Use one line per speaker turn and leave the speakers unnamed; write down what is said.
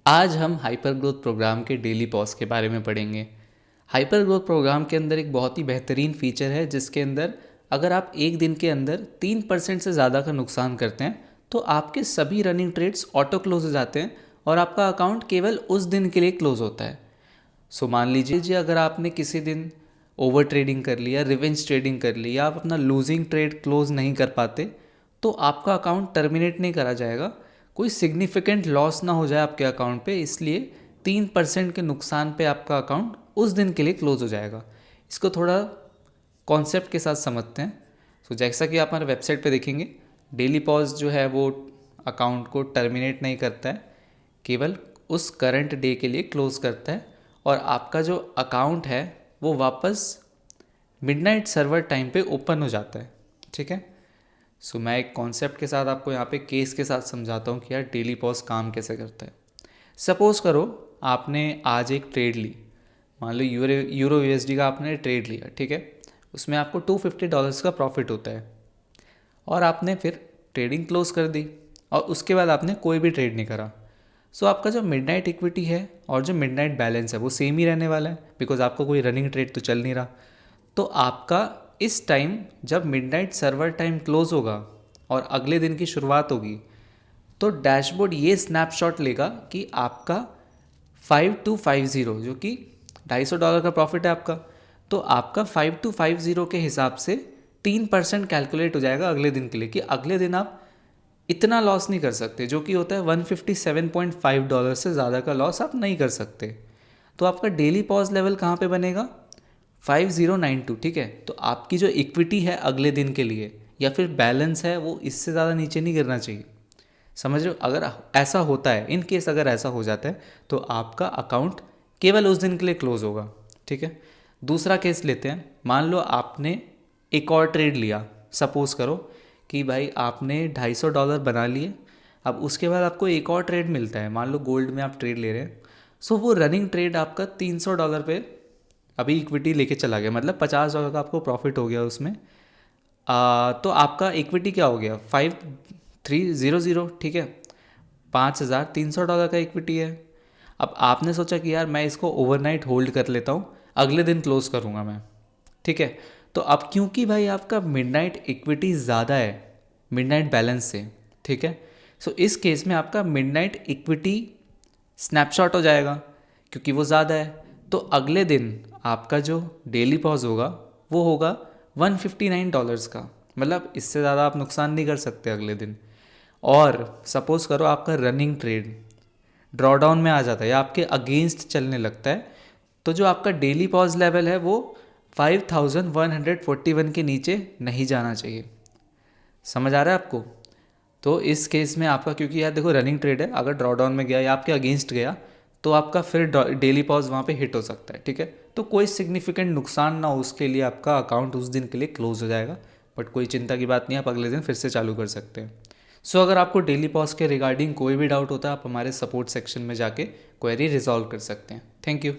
आज हम hyper growth programme के डेली पॉज के बारे में पढ़ेंगे। हाइपर ग्रोथ प्रोग्राम के अंदर एक बहुत ही बेहतरीन फीचर है जिसके अंदर अगर आप एक दिन के अंदर 3% से ज़्यादा का नुकसान करते हैं तो आपके सभी रनिंग ट्रेड्स ऑटो क्लोज हो जाते हैं और आपका अकाउंट केवल उस दिन के लिए क्लोज होता है। सो मान लीजिए अगर आपने किसी दिन ओवर ट्रेडिंग कर लिया, रिवेंज ट्रेडिंग कर ली, या आप अपना लूजिंग ट्रेड क्लोज नहीं कर पाते तो आपका अकाउंट टर्मिनेट नहीं करा जाएगा, कोई सिग्निफिकेंट लॉस ना हो जाए आपके अकाउंट पे, इसलिए 3% के नुकसान पे आपका अकाउंट उस दिन के लिए क्लोज हो जाएगा। इसको थोड़ा कॉन्सेप्ट के साथ समझते हैं। सो जैसा कि आप हमारे वेबसाइट पे देखेंगे, डेली पॉज जो है वो अकाउंट को टर्मिनेट नहीं करता है, केवल उस करंट डे के लिए क्लोज करता है और आपका जो अकाउंट है वो वापस मिडनाइट सर्वर टाइम पे ओपन हो जाता है। ठीक है। सो मैं एक कॉन्सेप्ट के साथ आपको यहाँ पे केस के साथ समझाता हूँ कि यार डेली पॉज काम कैसे करता है। सपोज़ करो आपने आज एक ट्रेड ली, मान लो यूरो यूएसडी का आपने ट्रेड लिया, ठीक है। उसमें आपको $250 का प्रॉफिट होता है और आपने फिर ट्रेडिंग क्लोज कर दी और उसके बाद आपने कोई भी ट्रेड नहीं करा। सो आपका जो मिडनाइट इक्विटी है और जो मिडनाइट बैलेंस है वो सेम ही रहने वाला है, बिकॉज आपको कोई रनिंग ट्रेड तो चल नहीं रहा। तो आपका इस टाइम जब मिडनाइट सर्वर टाइम क्लोज होगा और अगले दिन की शुरुआत होगी तो डैशबोर्ड ये स्नैपशॉट लेगा कि आपका 5250 जो कि $250 का प्रॉफिट है आपका, तो आपका 5250 के हिसाब से 3% कैलकुलेट हो जाएगा अगले दिन के लिए कि अगले दिन आप इतना लॉस नहीं कर सकते, जो कि होता है $157.5 से ज़्यादा का लॉस आप नहीं कर सकते। तो आपका डेली पॉज लेवल कहाँ पे बनेगा? 5092। ठीक है। तो आपकी जो इक्विटी है अगले दिन के लिए या फिर बैलेंस है वो इससे ज़्यादा नीचे नहीं गिरना चाहिए। समझ रहे हो? अगर ऐसा होता है, इन केस अगर ऐसा हो जाता है तो आपका अकाउंट केवल उस दिन के लिए क्लोज होगा। ठीक है। दूसरा केस लेते हैं। मान लो आपने एक और ट्रेड लिया। सपोज़ करो कि भाई आपने $250 बना लिए, अब उसके बाद आपको एक और ट्रेड मिलता है, मान लो गोल्ड में आप ट्रेड ले रहे हैं। सो वो रनिंग ट्रेड आपका $300 पे अभी इक्विटी लेके चला गया, मतलब $50 का आपको प्रॉफिट हो गया उसमें। तो आपका इक्विटी क्या हो गया? 5300। ठीक है। $5300 का इक्विटी है। अब आपने सोचा कि यार मैं इसको ओवरनाइट होल्ड कर लेता हूँ, अगले दिन क्लोज करूँगा मैं। ठीक है। तो अब क्योंकि भाई आपका मिडनाइट इक्विटी ज़्यादा है मिडनाइट बैलेंस से, ठीक है, सो इस केस में आपका मिडनाइट इक्विटी स्नैपशॉट हो जाएगा क्योंकि वो ज़्यादा है। तो अगले दिन आपका जो डेली पॉज होगा वो होगा $159 का, मतलब इससे ज़्यादा आप नुकसान नहीं कर सकते अगले दिन। और सपोज़ करो आपका रनिंग ट्रेड ड्रॉडाउन में आ जाता है या आपके अगेंस्ट चलने लगता है, तो जो आपका डेली पॉज लेवल है वो 5141 के नीचे नहीं जाना चाहिए। समझ आ रहा है आपको? तो इस केस में आपका, क्योंकि यार देखो रनिंग ट्रेड है, अगर ड्रॉडाउन में गया या आपके अगेंस्ट गया तो आपका फिर डेली पॉज वहाँ पे हिट हो सकता है। ठीक है। तो कोई सिग्निफिकेंट नुकसान ना हो उसके लिए आपका अकाउंट उस दिन के लिए क्लोज हो जाएगा, बट कोई चिंता की बात नहीं, आप अगले दिन फिर से चालू कर सकते हैं। सो अगर आपको डेली पॉज के रिगार्डिंग कोई भी डाउट होता है आप हमारे सपोर्ट सेक्शन में जाके क्वेरी रिजॉल्व कर सकते हैं। Thank you.